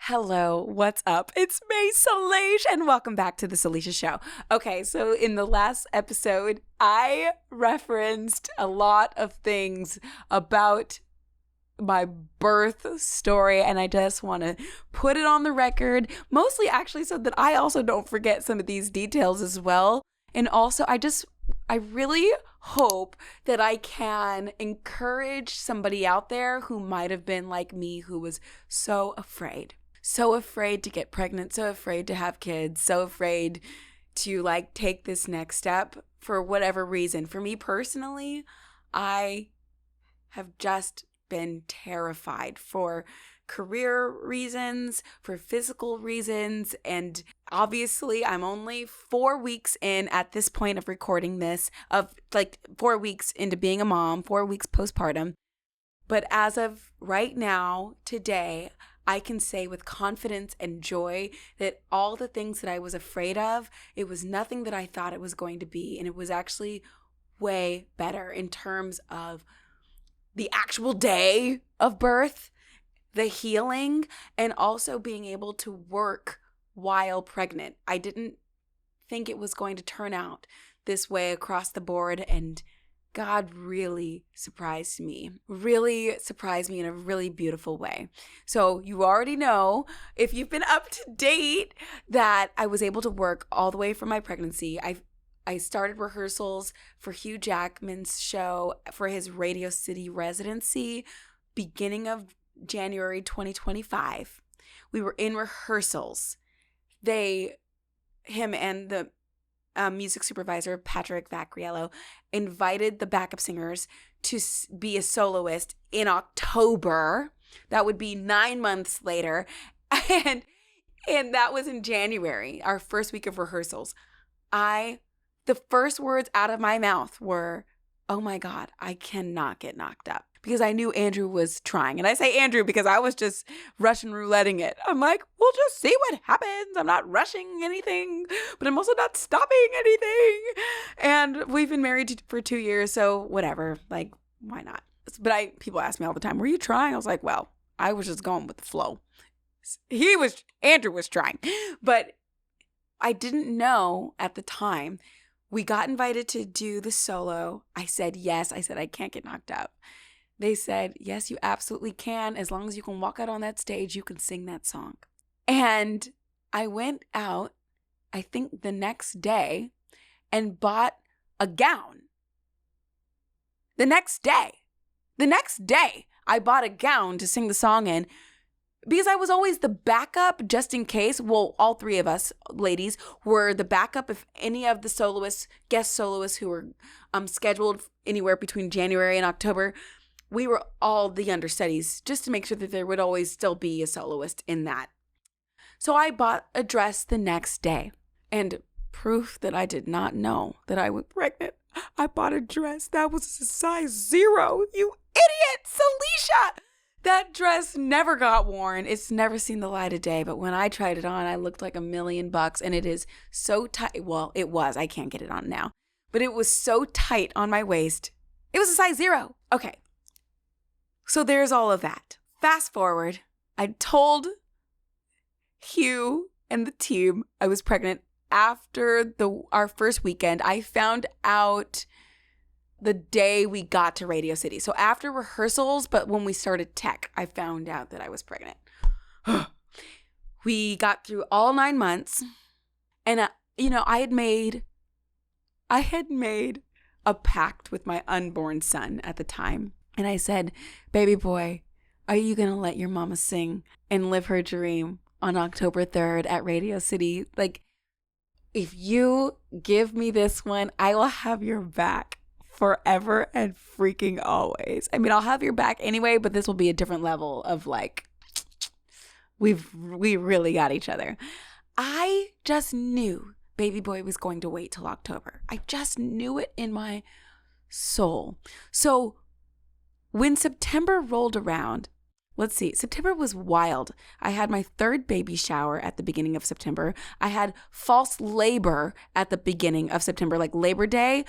Hello, what's up? It's me, Salisha, and welcome back to the Salisha Show. Okay, so in the last episode, I referenced a lot of things about my birth story, and I just want to put it on the record, mostly actually so that I also don't forget some of these details as well. And also, I really hope that I can encourage somebody out there who might have been like me, who was so afraid to get pregnant, so afraid to have kids, so afraid to take this next step for whatever reason. For me personally, I have just been terrified for career reasons, for physical reasons, and obviously I'm only 4 weeks in at this point of recording this, of 4 weeks into being a mom, 4 weeks postpartum. But as of right now, today, I can say with confidence and joy that all the things that I was afraid of, it was nothing that I thought it was going to be. And it was actually way better in terms of the actual day of birth, the healing, and also being able to work while pregnant. I didn't think it was going to turn out this way across the board, and God really surprised me in a really beautiful way. So you already know, if you've been up to date, that I was able to work all the way from my pregnancy. I started rehearsals for Hugh Jackman's show for his Radio City residency beginning of January 2025. We were in rehearsals. Him and the music supervisor, Patrick Vaccriello, invited the backup singers to be a soloist in October. That would be 9 months later. And that was in January, our first week of rehearsals. The first words out of my mouth were, "Oh my God, I cannot get knocked up." Because I knew Andrew was trying. And I say Andrew because I was just Russian rouletting it. I'm like, we'll just see what happens. I'm not rushing anything, but I'm also not stopping anything. And we've been married for 2 years, so whatever. Why not? But people ask me all the time, were you trying? I was like, well, I was just going with the flow. Andrew was trying. But I didn't know at the time. We got invited to do the solo. I said yes. I said I can't get knocked up. They said, yes, you absolutely can. As long as you can walk out on that stage, you can sing that song. And I went out, I think the next day, and bought a gown. The next day, I bought a gown to sing the song in, because I was always the backup just in case. Well, all three of us ladies were the backup if any of the guest soloists who were scheduled anywhere between January and October, we were all the understudies just to make sure that there would always still be a soloist in that. So I bought a dress the next day, and proof that I did not know that I was pregnant, I bought a dress that was a size 0. You idiot, Salisha! That dress never got worn. It's never seen the light of day. But when I tried it on, I looked like $1,000,000, and it is so tight. Well, it was. I can't get it on now. But it was so tight on my waist. It was a size 0. Okay. So there's all of that. Fast forward. I told Hugh and the team I was pregnant after our first weekend. I found out the day we got to Radio City. So after rehearsals, but when we started tech, I found out that I was pregnant. We got through all 9 months, and I had made a pact with my unborn son at the time. And I said, baby boy, are you going to let your mama sing and live her dream on October 3rd at Radio City? If you give me this one, I will have your back forever and freaking always. I mean, I'll have your back anyway, but this will be a different level of we really got each other. I just knew baby boy was going to wait till October. I just knew it in my soul. So when September rolled around, September was wild. I had my third baby shower at the beginning of September. I had false labor at the beginning of September, Labor Day.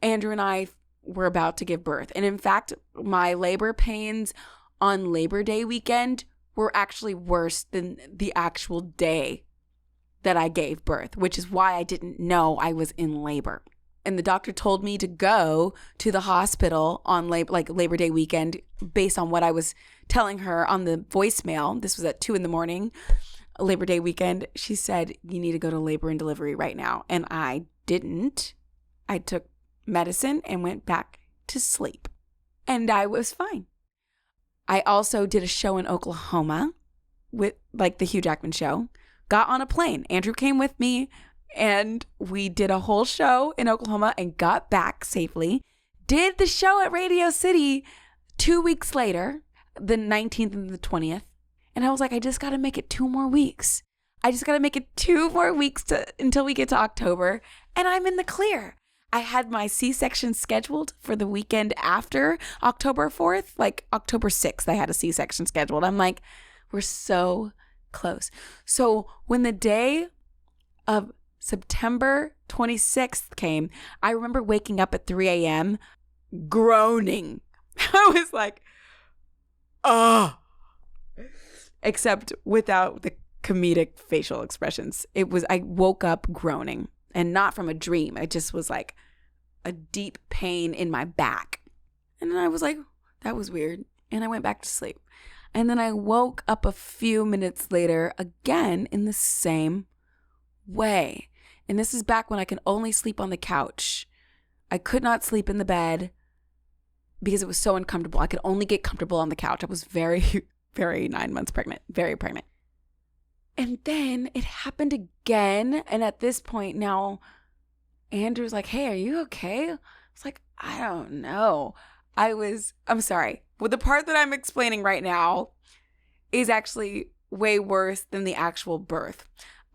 Andrew and I were about to give birth. And in fact, my labor pains on Labor Day weekend were actually worse than the actual day that I gave birth, which is why I didn't know I was in labor. And the doctor told me to go to the hospital on Labor Day weekend based on what I was telling her on the voicemail. This was at 2 a.m, Labor Day weekend. She said, you need to go to labor and delivery right now. And I didn't. I took medicine and went back to sleep. And I was fine. I also did a show in Oklahoma with the Hugh Jackman show. Got on a plane. Andrew came with me and we did a whole show in Oklahoma and got back safely. Did the show at Radio City 2 weeks later, the 19th and the 20th. And I was like, I just got to make it 2 more weeks. I just got to make it 2 more weeks until we get to October. And I'm in the clear. I had my C-section scheduled for the weekend after October 4th, October 6th, I had a C-section scheduled. I'm like, we're so close. So when the day of September 26th came, I remember waking up at 3 a.m. groaning. I was like, oh. Except without the comedic facial expressions. I woke up groaning, and not from a dream. It just was like a deep pain in my back. And then I was like, that was weird. And I went back to sleep. And then I woke up a few minutes later again in the same way. And this is back when I can only sleep on the couch. I could not sleep in the bed because it was so uncomfortable. I could only get comfortable on the couch. I was very, very 9 months pregnant, very pregnant. And then it happened again. And at this point now, Andrew's like, hey, are you okay? I was like, I don't know. I'm sorry. Well, the part that I'm explaining right now is actually way worse than the actual birth.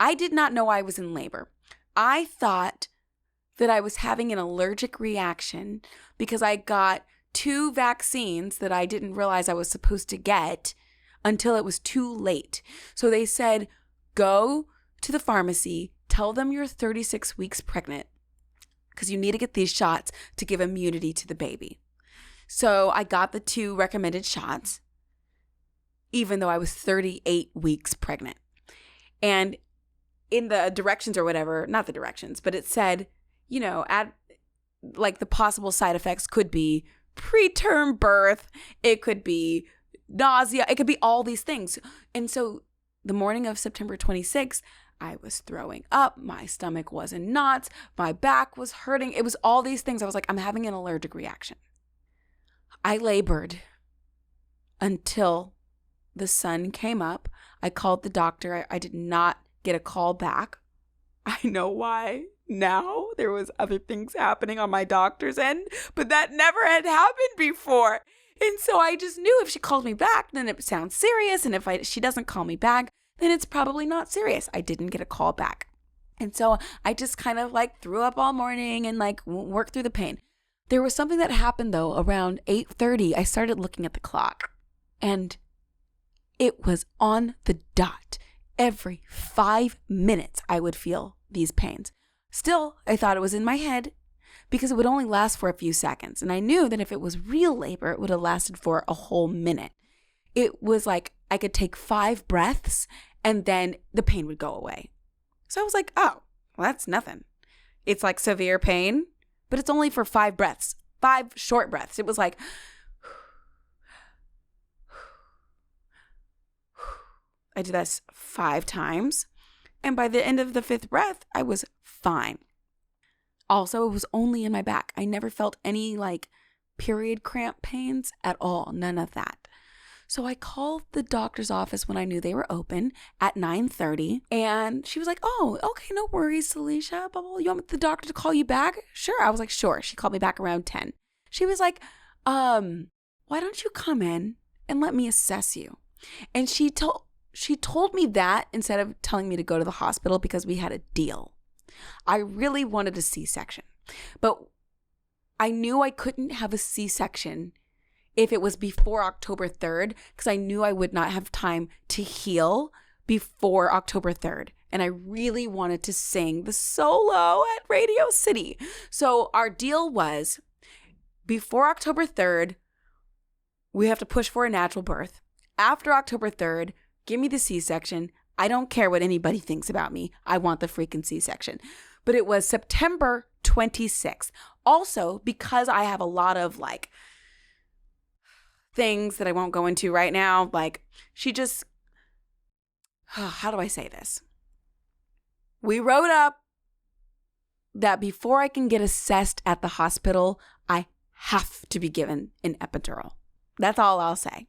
I did not know I was in labor. I thought that I was having an allergic reaction because I got 2 vaccines that I didn't realize I was supposed to get until it was too late. So they said, go to the pharmacy, tell them you're 36 weeks pregnant because you need to get these shots to give immunity to the baby. So I got the 2 recommended shots, even though I was 38 weeks pregnant. And in the directions or whatever, not the directions, but it said, the possible side effects could be preterm birth, it could be nausea, it could be all these things. And so the morning of September 26th, I was throwing up, my stomach was in knots, my back was hurting. It was all these things. I was like, I'm having an allergic reaction. I labored until the sun came up. I called the doctor. I did not get a call back. I know why now. There was other things happening on my doctor's end, but that never had happened before. And so I just knew if she called me back, then it sounds serious. And if she doesn't call me back, then it's probably not serious. I didn't get a call back. And so I just kind of threw up all morning and worked through the pain. There was something that happened though around 8:30. I started looking at the clock and it was on the dot. Every 5 minutes I would feel these pains. Still, I thought it was in my head because it would only last for a few seconds. And I knew that if it was real labor, it would have lasted for a whole minute. It was like I could take 5 breaths and then the pain would go away. So I was like, oh, well, that's nothing. It's like severe pain, but it's only for 5 breaths, 5 short breaths. It was like, I did this 5 times. And by the end of the 5th breath, I was fine. Also, it was only in my back. I never felt any period cramp pains at all. None of that. So I called the doctor's office when I knew they were open at 9:30. And she was like, oh, okay, no worries, Salisha. Blah, blah, blah. You want the doctor to call you back? Sure. I was like, sure. She called me back around 10. She was like, why don't you come in and let me assess you? And she told me that instead of telling me to go to the hospital because we had a deal. I really wanted a C-section, but I knew I couldn't have a C-section if it was before October 3rd because I knew I would not have time to heal before October 3rd. And I really wanted to sing the solo at Radio City. So our deal was before October 3rd, we have to push for a natural birth. After October 3rd, give me the C-section. I don't care what anybody thinks about me. I want the freaking C-section. But it was September 26th. Also, because I have a lot of like things that I won't go into right now, like she just, how do I say this? We wrote up that before I can get assessed at the hospital, I have to be given an epidural. That's all I'll say.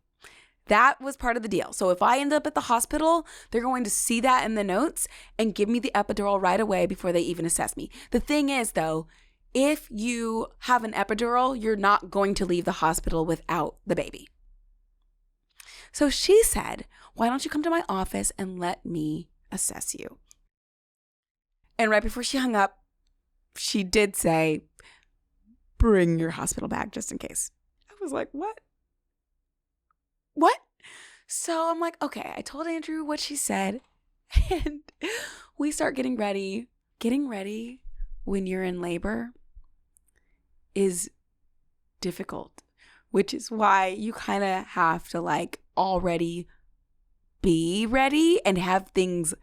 That was part of the deal. So if I end up at the hospital, they're going to see that in the notes and give me the epidural right away before they even assess me. The thing is, though, if you have an epidural, you're not going to leave the hospital without the baby. So she said, why don't you come to my office and let me assess you? And right before she hung up, she did say, bring your hospital bag just in case. I was like, what? What? So I'm like, okay, I told Andrew what she said, and we start getting ready. Getting ready when you're in labor is difficult, which is why you kind of have to like already be ready and have things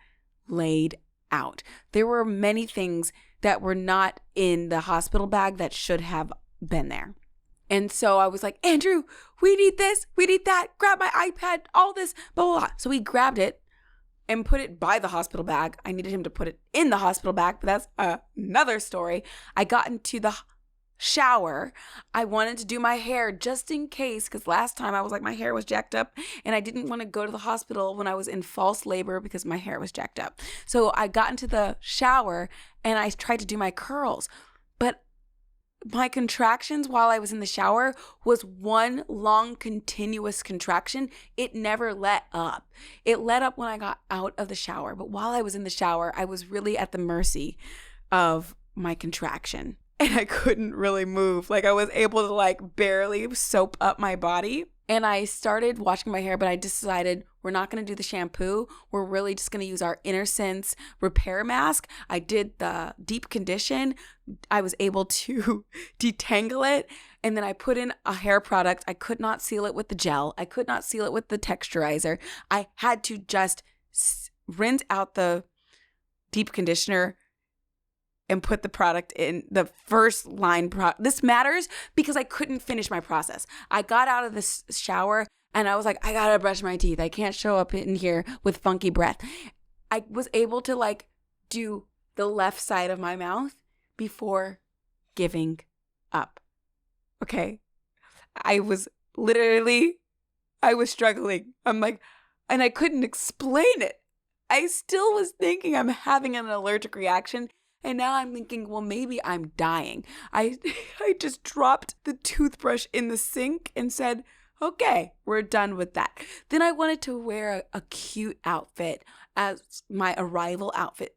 laid out. There were many things that were not in the hospital bag that should have been there. And so I was like, Andrew, we need this, we need that, grab my iPad, all this, blah, blah, blah. So he grabbed it and put it by the hospital bag. I needed him to put it in the hospital bag, but that's another story. I got into the shower. I wanted to do my hair just in case, because last time I was like, my hair was jacked up and I didn't want to go to the hospital when I was in false labor because my hair was jacked up. So I got into the shower and I tried to do my curls, but my contractions while I was in the shower was one long continuous contraction. It never let up. It let up when I got out of the shower. But while I was in the shower, I was really at the mercy of my contraction. And I couldn't really move. Like I was able to like barely soap up my body. And I started washing my hair, but I decided we're not going to do the shampoo. We're really just going to use our Inner Sense repair mask. I did the deep condition. I was able to detangle it. And then I put in a hair product. I could not seal it with the gel. I could not seal it with the texturizer. I had to just rinse out the deep conditioner and put the product in the first line. This matters because I couldn't finish my process. I got out of the shower and I was like, I gotta brush my teeth. I can't show up in here with funky breath. I was able to like do the left side of my mouth before giving up. Okay. I was struggling. I'm like, and I couldn't explain it. I still was thinking I'm having an allergic reaction. And now I'm thinking, well, maybe I'm dying. I just dropped the toothbrush in the sink and said, okay, we're done with that. Then I wanted to wear a cute outfit as my arrival outfit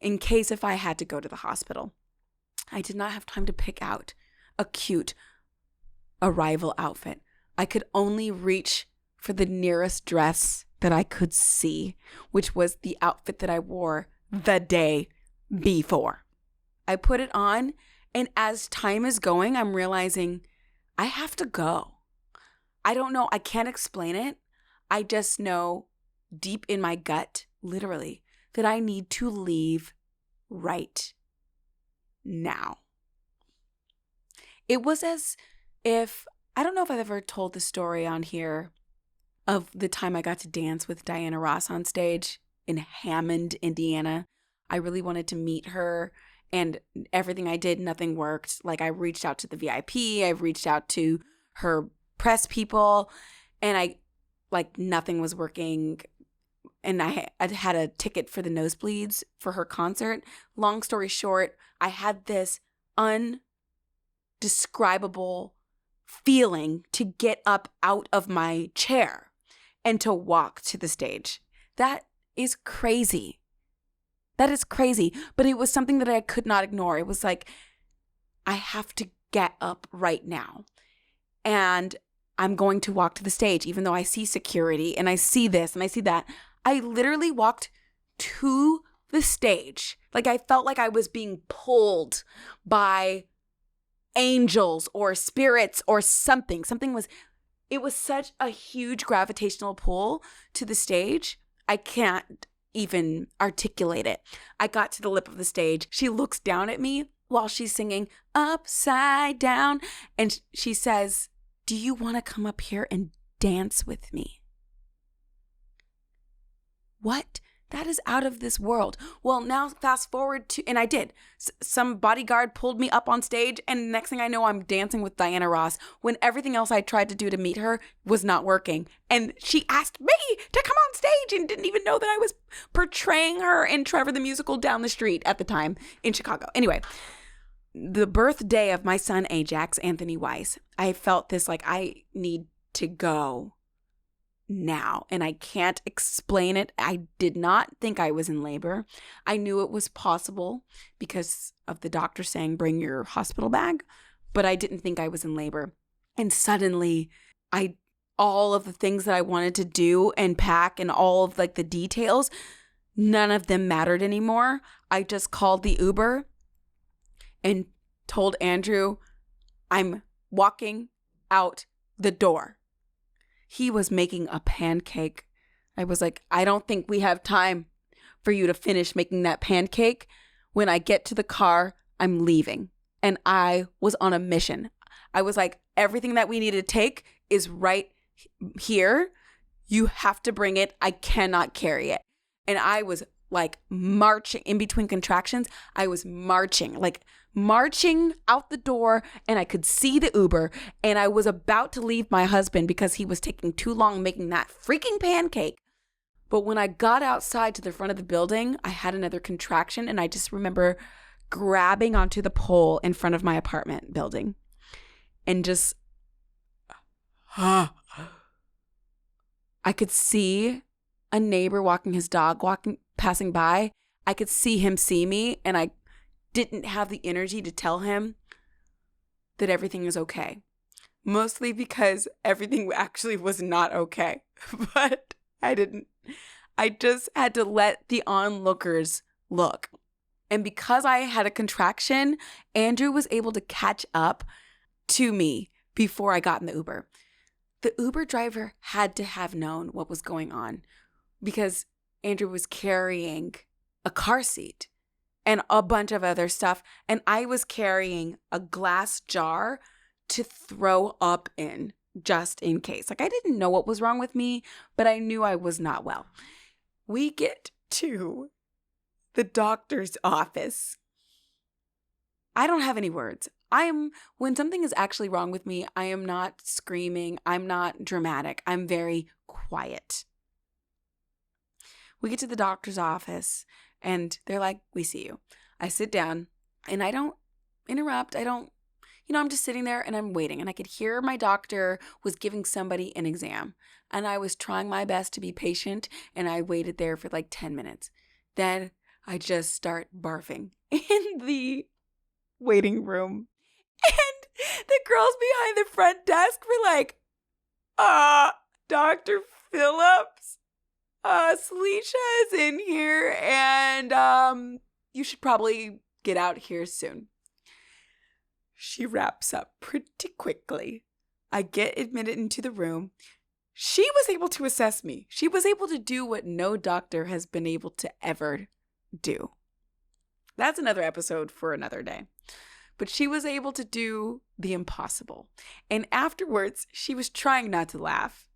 in case if I had to go to the hospital. I did not have time to pick out a cute arrival outfit. I could only reach for the nearest dress that I could see, which was the outfit that I wore the day before. I put it on, and as time is going, I'm realizing I have to go. I don't know. I can't explain it. I just know deep in my gut, literally, that I need to leave right now. It was as if, I don't know if I've ever told the story on here of the time I got to dance with Diana Ross on stage in Hammond, Indiana. I really wanted to meet her, and everything I did, nothing worked. Like I reached out to the VIP, I've reached out to her press people, and nothing was working. And I had a ticket for the nosebleeds for her concert. Long story short, I had this undescribable feeling to get up out of my chair and to walk to the stage. That is crazy. That is crazy. But it was something that I could not ignore. It was like, I have to get up right now. And I'm going to walk to the stage, even though I see security and I see this and I see that. I literally walked to the stage. Like I felt like I was being pulled by angels or spirits or something. Something was it was such a huge gravitational pull to the stage. I can't even articulate it. I got to the lip of the stage. She looks down at me while she's singing Upside Down. And she says, do you want to come up here and dance with me? What? That is out of this world. Well, now fast forward to, and I did. Some bodyguard pulled me up on stage, and next thing I know, I'm dancing with Diana Ross when everything else I tried to do to meet her was not working. And she asked me to come on stage and didn't even know that I was portraying her in Trevor the Musical down the street at the time in Chicago. Anyway, the birthday of my son, Ajax Anthony Weiss, I felt this like I need to go now, and I can't explain it. I did not think I was in labor. I knew it was possible because of the doctor saying bring your hospital bag, but I didn't think I was in labor. And suddenly all of the things that I wanted to do and pack and all of like the details, none of them mattered anymore. I just called the Uber and told Andrew I'm walking out the door. He was making a pancake. I was like, I don't think we have time for you to finish making that pancake. When I get to the car, I'm leaving. And I was on a mission. I was like, everything that we need to take is right here. You have to bring it. I cannot carry it. And I was like marching in between contractions. I was marching out the door, and I could see the Uber, and I was about to leave my husband because he was taking too long making that freaking pancake. But when I got outside to the front of the building, I had another contraction, and I just remember grabbing onto the pole in front of my apartment building and just I could see a neighbor walking his dog passing by. I could see him see me, and I didn't have the energy to tell him that everything is okay. Mostly because everything actually was not okay. But I didn't. I just had to let the onlookers look. And because I had a contraction, Andrew was able to catch up to me before I got in the Uber. The Uber driver had to have known what was going on because Andrew was carrying a car seat and a bunch of other stuff. And I was carrying a glass jar to throw up in just in case. Like, I didn't know what was wrong with me, but I knew I was not well. We get to the doctor's office. I don't have any words. When something is actually wrong with me, I am not screaming. I'm not dramatic. I'm very quiet. We get to the doctor's office, and they're like, we see you. I sit down, and I don't interrupt. I'm just sitting there, and I'm waiting. And I could hear my doctor was giving somebody an exam. And I was trying my best to be patient, and I waited there for like 10 minutes. Then I just start barfing in the waiting room. And the girls behind the front desk were like, Dr. Phillips, Salisha is in here, and you should probably get out here soon. She wraps up pretty quickly. I get admitted into the room. She was able to assess me. She was able to do what no doctor has been able to ever do. That's another episode for another day. But she was able to do the impossible. And afterwards, she was trying not to laugh.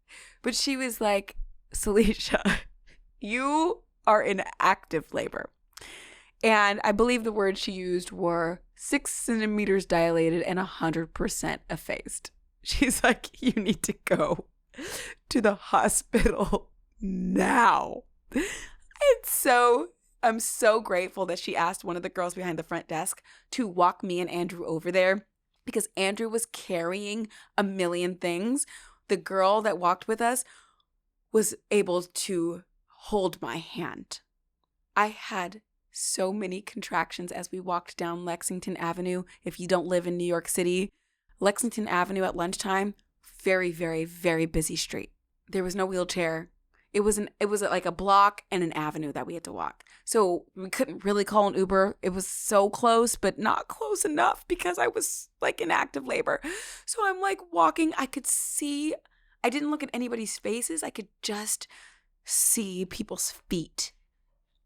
But she was like, Salisha, you are in active labor. And I believe the words she used were 6 centimeters dilated and 100% effaced. She's like, you need to go to the hospital now. I'm so grateful that she asked one of the girls behind the front desk to walk me and Andrew over there because Andrew was carrying a million things. The girl that walked with us was able to hold my hand. I had so many contractions as we walked down Lexington Avenue. If you don't live in New York City, Lexington Avenue at lunchtime, very, very, very busy street. There was no wheelchair. It was like a block and an avenue that we had to walk. So we couldn't really call an Uber. It was so close, but not close enough because I was like in active labor. So I'm like walking. I could see I didn't look at anybody's faces. I could just see people's feet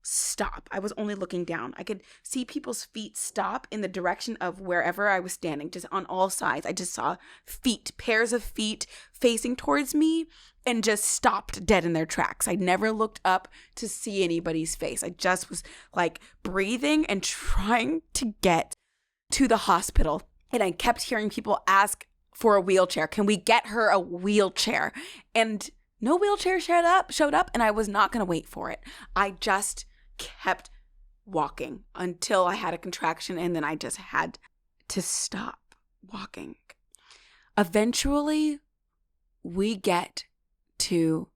stop. I was only looking down. I could see people's feet stop in the direction of wherever I was standing, just on all sides. I just saw feet, pairs of feet facing towards me and just stopped dead in their tracks. I never looked up to see anybody's face. I just was like breathing and trying to get to the hospital. And I kept hearing people ask for a wheelchair. Can we get her a wheelchair? And no wheelchair showed up, and I was not going to wait for it. I just kept walking until I had a contraction, and then I just had to stop walking. Eventually, we get to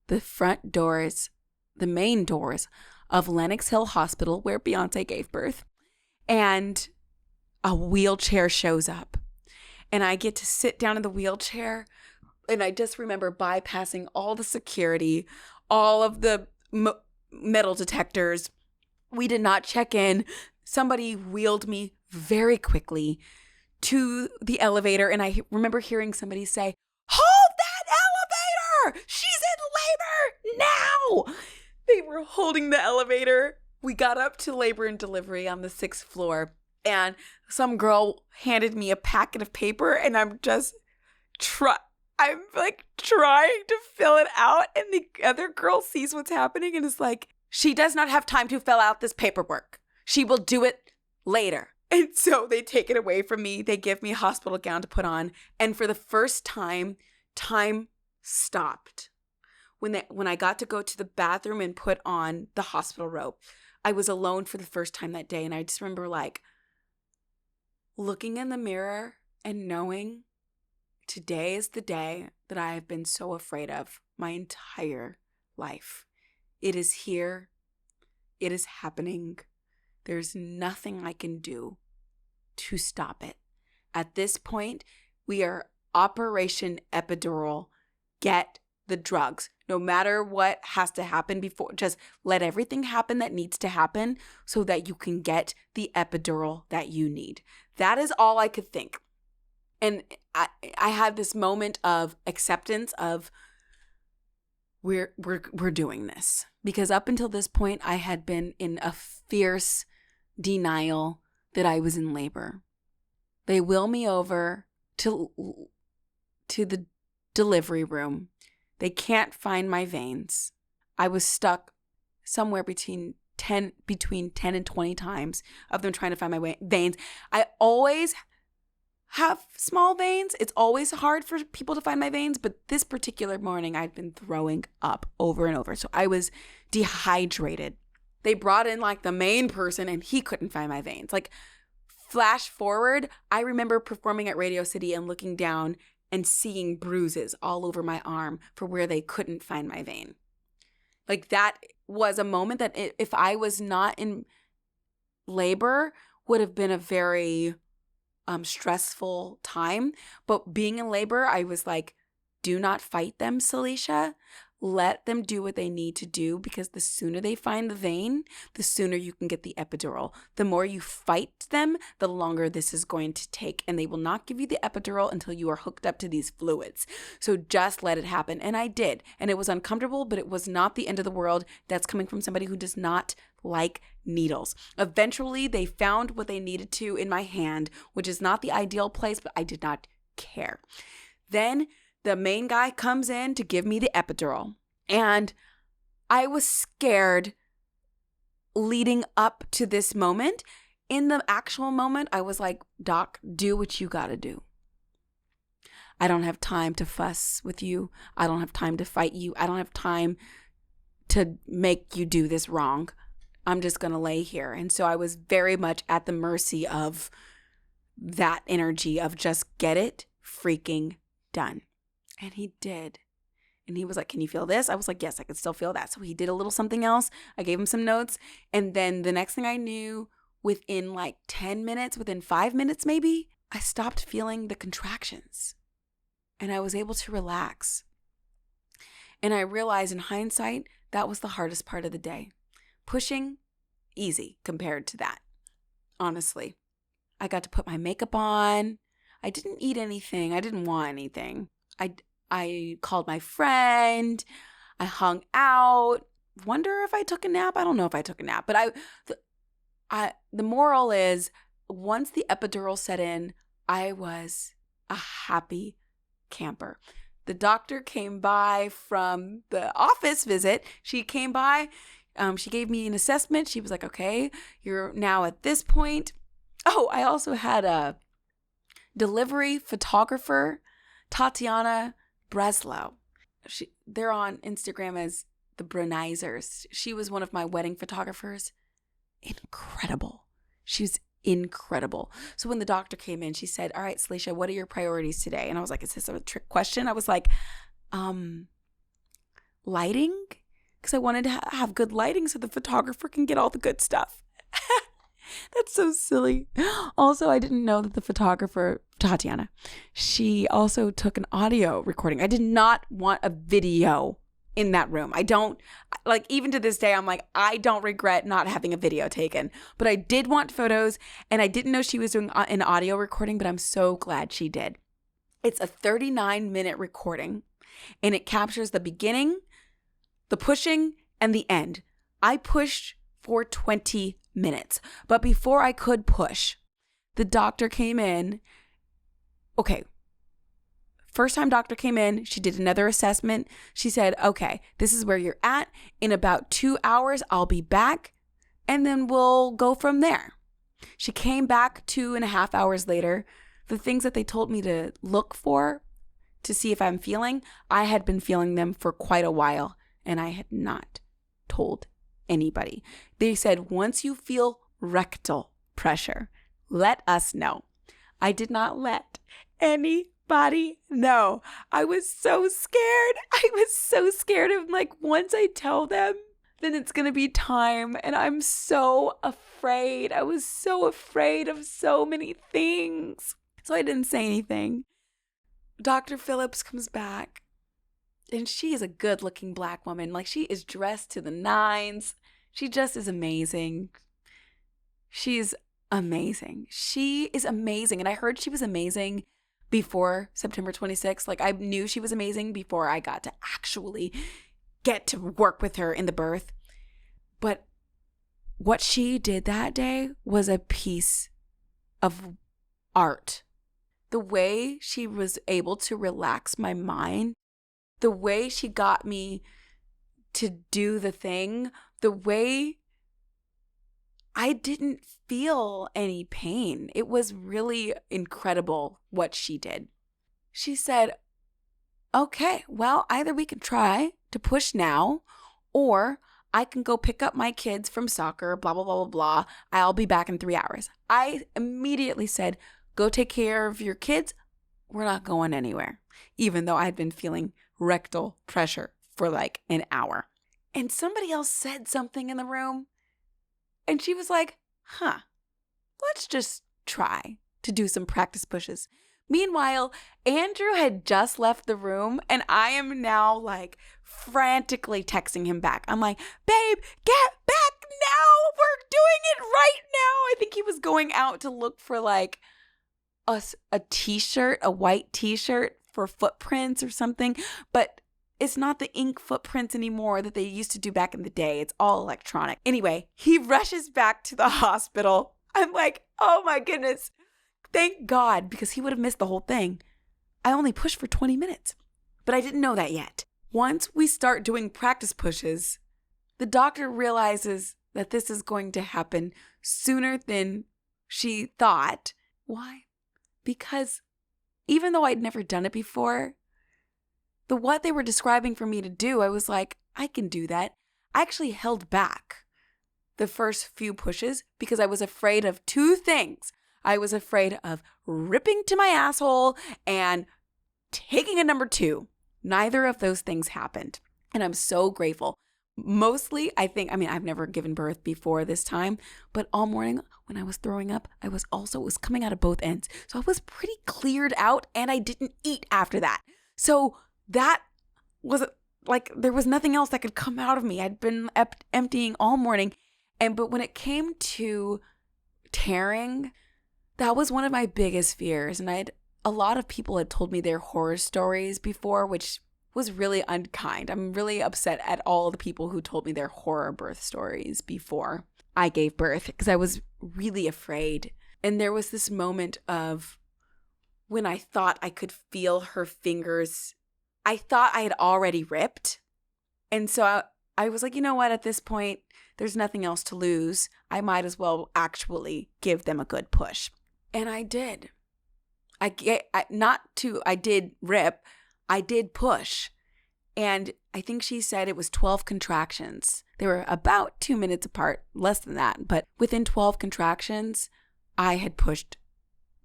the front doors, the main doors of Lenox Hill Hospital where Beyonce gave birth, and a wheelchair shows up. And I get to sit down in the wheelchair, and I just remember bypassing all the security, all of the metal detectors. We did not check in. Somebody wheeled me very quickly to the elevator, and I remember hearing somebody say, "Hold that elevator! She's in labor now!" They were holding the elevator. We got up to labor and delivery on the 6th floor, and some girl handed me a packet of paper, and I'm like trying to fill it out, and the other girl sees what's happening and is like, "She does not have time to fill out this paperwork. She will do it later." And so they take it away from me. They give me a hospital gown to put on. And for the first time, time stopped. When I got to go to the bathroom and put on the hospital robe, I was alone for the first time that day. And I just remember like looking in the mirror and knowing today is the day that I have been so afraid of my entire life. It is here. It is happening. There's nothing I can do to stop it. At this point, we are Operation Epidural. Get the drugs. No matter what has to happen before, just let everything happen that needs to happen so that you can get the epidural that you need. That is all I could think. And I had this moment of acceptance of we're doing this. Because up until this point, I had been in a fierce denial that I was in labor. They wheel me over to the delivery room. They can't find my veins. I was stuck somewhere between 10 and 20 times of them trying to find my veins. I always have small veins. It's always hard for people to find my veins, but this particular morning I'd been throwing up over and over. So I was dehydrated. They brought in like the main person and he couldn't find my veins. Like flash forward, I remember performing at Radio City and looking down and seeing bruises all over my arm for where they couldn't find my vein. Like that was a moment that if I was not in labor would have been a very stressful time. But being in labor, I was like, do not fight them, Salisha. Let them do what they need to do, because the sooner they find the vein, the sooner you can get the epidural. The more you fight them, the longer this is going to take, and they will not give you the epidural until you are hooked up to these fluids. So just let it happen. And I did. And it was uncomfortable, but it was not the end of the world. That's coming from somebody who does not like needles. Eventually, they found what they needed to in my hand, which is not the ideal place, but I did not care. Then the main guy comes in to give me the epidural. And I was scared leading up to this moment. In the actual moment, I was like, Doc, do what you gotta do. I don't have time to fuss with you. I don't have time to fight you. I don't have time to make you do this wrong. I'm just gonna lay here. And so I was very much at the mercy of that energy of just get it freaking done. And he did. And he was like, can you feel this? I was like, yes, I could still feel that. So he did a little something else. I gave him some notes. And then the next thing I knew, within like 10 minutes, within 5 minutes maybe, I stopped feeling the contractions. And I was able to relax. And I realized in hindsight, that was the hardest part of the day. Pushing, easy compared to that. Honestly. I got to put my makeup on. I didn't eat anything. I didn't want anything. I called my friend. I hung out. Wonder if I took a nap. I don't know if I took a nap, but the moral is, once the epidural set in, I was a happy camper. The doctor came by from the office visit. She came by. She gave me an assessment. She was like, okay, you're now at this point. Oh, I also had a delivery photographer, Tatiana Breslow. They're on Instagram as the Brunizers. She was one of my wedding photographers. Incredible. She was incredible. So when the doctor came in, she said, all right, Salisha, what are your priorities today? And I was like, is this a trick question? I was like, lighting? Because I wanted to have good lighting so the photographer can get all the good stuff. That's so silly. Also, I didn't know that the photographer, Tatiana, she also took an audio recording. I did not want a video in that room. I don't, like, even to this day, I'm like, I don't regret not having a video taken. But I did want photos, and I didn't know she was doing an audio recording, but I'm so glad she did. It's a 39-minute recording, and it captures the beginning, the pushing, and the end. I pushed for 20 minutes. But before I could push, the doctor came in. Okay. First time doctor came in, she did another assessment. She said, okay, this is where you're at. In about 2 hours, I'll be back, and then we'll go from there. She came back 2.5 hours later. The things that they told me to look for to see if I'm feeling, I had been feeling them for quite a while, and I had not told anybody. They said, once you feel rectal pressure, let us know. I did not let anybody know. I was so scared. I'm like, once I tell them, then it's going to be time. And I'm so afraid. I was so afraid of so many things. So I didn't say anything. Dr. Phillips comes back. And she is a good-looking Black woman. Like, she is dressed to the nines. She just is amazing. She's amazing. She is amazing. And I heard she was amazing before September 26th. Like, I knew she was amazing before I got to actually get to work with her in the birth. But what she did that day was a piece of art. The way she was able to relax my mind, the way she got me to do the thing, the way I didn't feel any pain. It was really incredible what she did. She said, okay, well, either we can try to push now, or I can go pick up my kids from soccer, blah, blah, blah, blah, blah. I'll be back in 3 hours. I immediately said, go take care of your kids. We're not going anywhere, even though I had been feeling rectal pressure for like an hour. And somebody else said something in the room, and she was like, let's just try to do some practice pushes. Meanwhile, Andrew had just left the room, and I am now like frantically texting him back. I'm like, babe, get back now. We're doing it right now. I think he was going out to look for like a t-shirt, a white t-shirt for footprints or something. But it's not the ink footprints anymore that they used to do back in the day. It's all electronic. Anyway, he rushes back to the hospital. I'm like, oh my goodness. Thank God, because he would have missed the whole thing. I only pushed for 20 minutes, but I didn't know that yet. Once we start doing practice pushes, the doctor realizes that this is going to happen sooner than she thought. Why? Because even though I'd never done it before, what they were describing for me to do, I was like, I can do that. I actually held back the first few pushes because I was afraid of two things. I was afraid of ripping to my asshole and taking a number 2. Neither of those things happened. And I'm so grateful. Mostly, I've never given birth before this time, but all morning when I was throwing up, it was coming out of both ends. So I was pretty cleared out, and I didn't eat after that. So that was like, there was nothing else that could come out of me. I'd been emptying all morning. But when it came to tearing, that was one of my biggest fears. And a lot of people had told me their horror stories before, which was really unkind. I'm really upset at all the people who told me their horror birth stories before I gave birth, because I was really afraid. And there was this moment of when I thought I could feel her fingers. I thought I had already ripped. And so I was like, you know what? At this point, there's nothing else to lose. I might as well actually give them a good push. And I did. I did rip. I did push. And I think she said it was 12 contractions. They were about 2 minutes apart, less than that. But within 12 contractions, I had pushed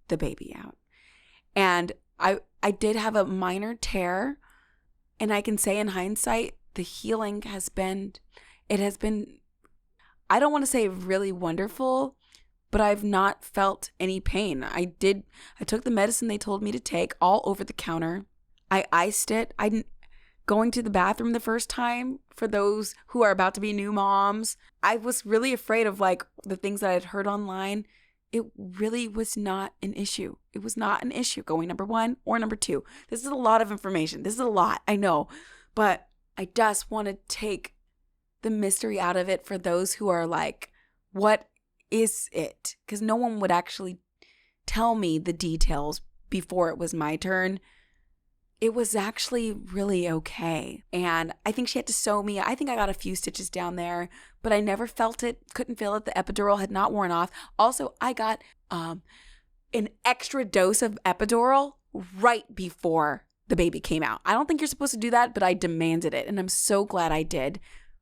the baby out. And I did have a minor tear. And I can say in hindsight, the healing has been, I don't want to say really wonderful, but I've not felt any pain. I took the medicine they told me to take all over the counter. I iced it. Going to the bathroom the first time, for those who are about to be new moms, I was really afraid of like the things that I'd heard online. It really was not an issue. It was not an issue going number 1 or number 2. This is a lot of information. This is a lot, I know. But I just want to take the mystery out of it for those who are like, what is it? Because no one would actually tell me the details before it was my turn. It was actually really okay. And I think she had to sew me. I think I got a few stitches down there, but I never felt it, couldn't feel it. The epidural had not worn off. Also, I got an extra dose of epidural right before the baby came out. I don't think you're supposed to do that, but I demanded it. And I'm so glad I did,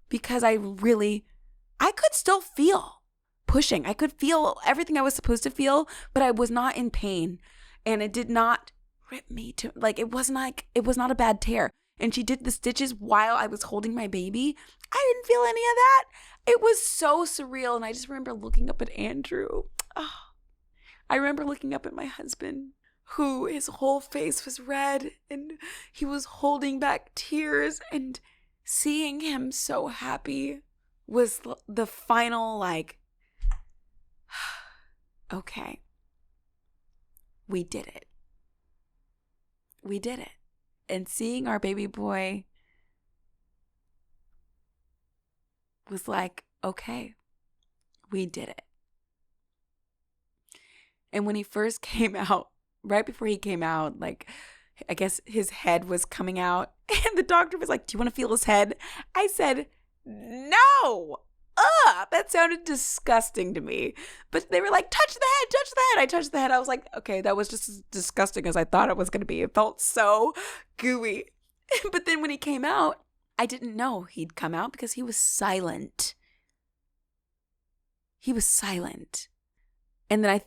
because I could still feel pushing. I could feel everything I was supposed to feel, but I was not in pain. And it did not rip me to, like, it was not a bad tear. And she did the stitches while I was holding my baby. I didn't feel any of that. It was so surreal. And I just remember looking up at Andrew. Oh, I remember looking up at my husband, who his whole face was red and he was holding back tears, and seeing him so happy was the final, like, okay, we did it. We did it. And seeing our baby boy was like, okay, we did it. And when he first came out, right before he came out, like, I guess his head was coming out, and the doctor was like, do you want to feel his head? I said, no. That sounded disgusting to me. But they were like, touch the head, touch the head. I touched the head. I was like, okay, that was just as disgusting as I thought it was going to be. It felt so gooey. But then when he came out, I didn't know he'd come out because he was silent. He was silent. And then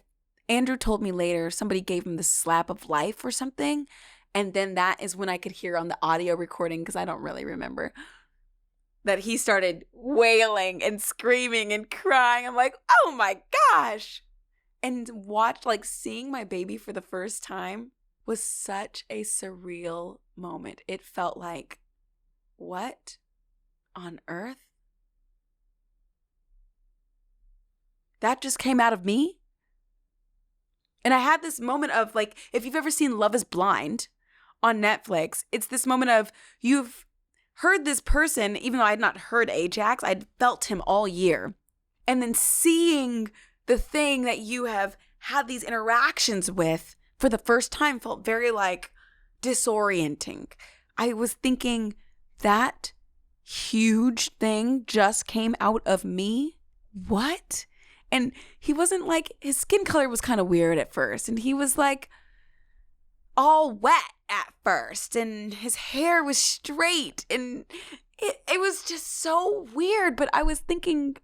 Andrew told me later, somebody gave him the slap of life or something. And then that is when I could hear on the audio recording, because I don't really remember, that he started wailing and screaming and crying. I'm like, oh my gosh. And seeing my baby for the first time was such a surreal moment. It felt like, what on earth? That just came out of me? And I had this moment of, like, if you've ever seen Love is Blind on Netflix, it's this moment of, you've heard this person, even though I had not heard Ajax, I'd felt him all year. And then seeing the thing that you have had these interactions with for the first time felt very, like, disorienting. I was thinking, that huge thing just came out of me? What? And he wasn't like, his skin color was kind of weird at first. And he was like all wet at first. And his hair was straight. And it was just so weird. But I was thinking,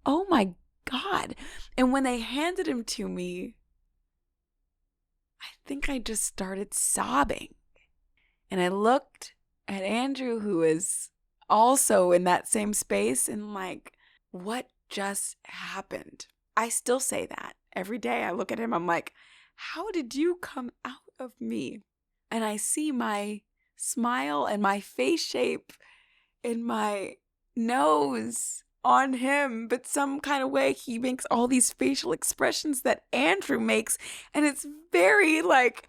oh my God. And when they handed him to me, I think I just started sobbing. And I looked at Andrew, who is also in that same space, and like, what just happened? I still say that every day. I look at him, I'm like, how did you come out of me? And I see my smile and my face shape and my nose on him, but some kind of way he makes all these facial expressions that Andrew makes, and it's very like,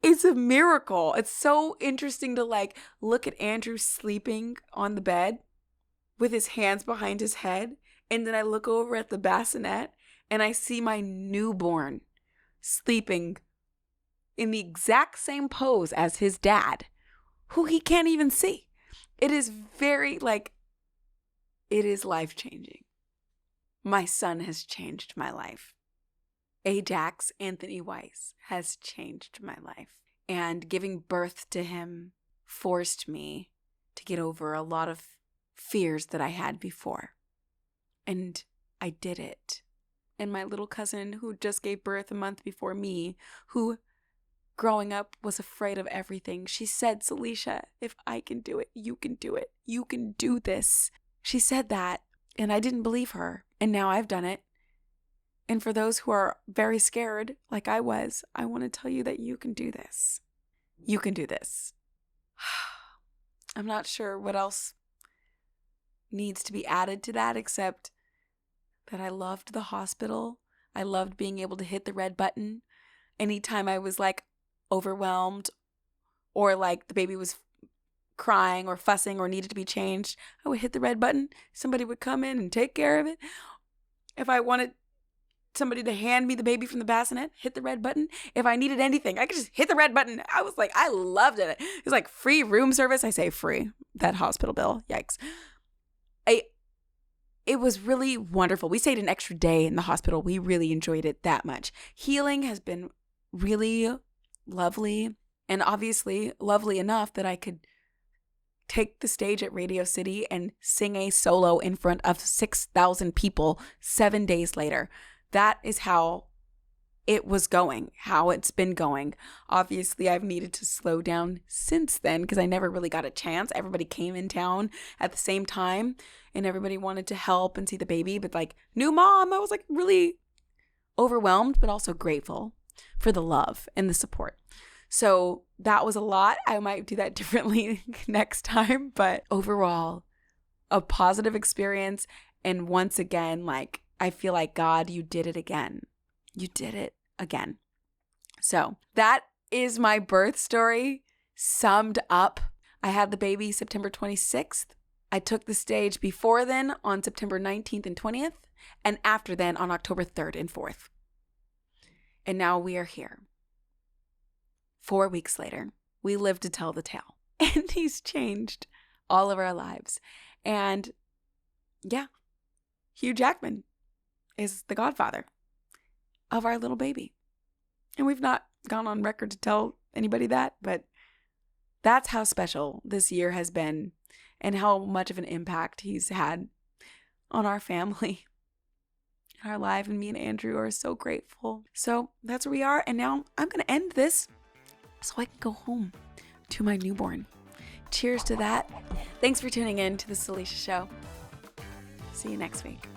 It's a miracle. It's so interesting to like look at Andrew sleeping on the bed with his hands behind his head. And then I look over at the bassinet and I see my newborn sleeping in the exact same pose as his dad, who he can't even see. It is very like, it is life-changing. My son has changed my life. Ajax Anthony Weiss has changed my life. And giving birth to him forced me to get over a lot of fears that I had before. And I did it. And my little cousin, who just gave birth a month before me, who growing up was afraid of everything, she said, Salisha, if I can do it, you can do it. You can do this. She said that, and I didn't believe her. And now I've done it. And for those who are very scared, like I was, I want to tell you that you can do this. You can do this. I'm not sure what else needs to be added to that except that I loved the hospital. I loved being able to hit the red button anytime I was like overwhelmed or like the baby was crying or fussing or needed to be changed. I would hit the red button. Somebody would come in and take care of it. If I wanted somebody to hand me the baby from the bassinet, hit the red button. If I needed anything, I could just hit the red button. I was like, I loved it. It was like free room service. I say free. That hospital bill. Yikes. It was really wonderful. We stayed an extra day in the hospital. We really enjoyed it that much. Healing has been really lovely, and obviously lovely enough that I could take the stage at Radio City and sing a solo in front of 6,000 people 7 days later. That is how it was going, how it's been going. Obviously, I've needed to slow down since then because I never really got a chance. Everybody came in town at the same time and everybody wanted to help and see the baby. But like, new mom, I was like really overwhelmed, but also grateful for the love and the support. So that was a lot. I might do that differently next time. But overall, a positive experience. And once again, like, I feel like, God, you did it again. You did it again. So that is my birth story summed up. I had the baby September 26th. I took the stage before then on September 19th and 20th, and after then on October 3rd and 4th. And now we are here. 4 weeks later, we live to tell the tale. And he's changed all of our lives. And yeah, Hugh Jackman is the godfather of our little baby. And we've not gone on record to tell anybody that, but that's how special this year has been and how much of an impact he's had on our family, our life. And me and Andrew are so grateful. So that's where we are. And now I'm going to end this so I can go home to my newborn. Cheers to that. Thanks for tuning in to the Salisha Show. See you next week.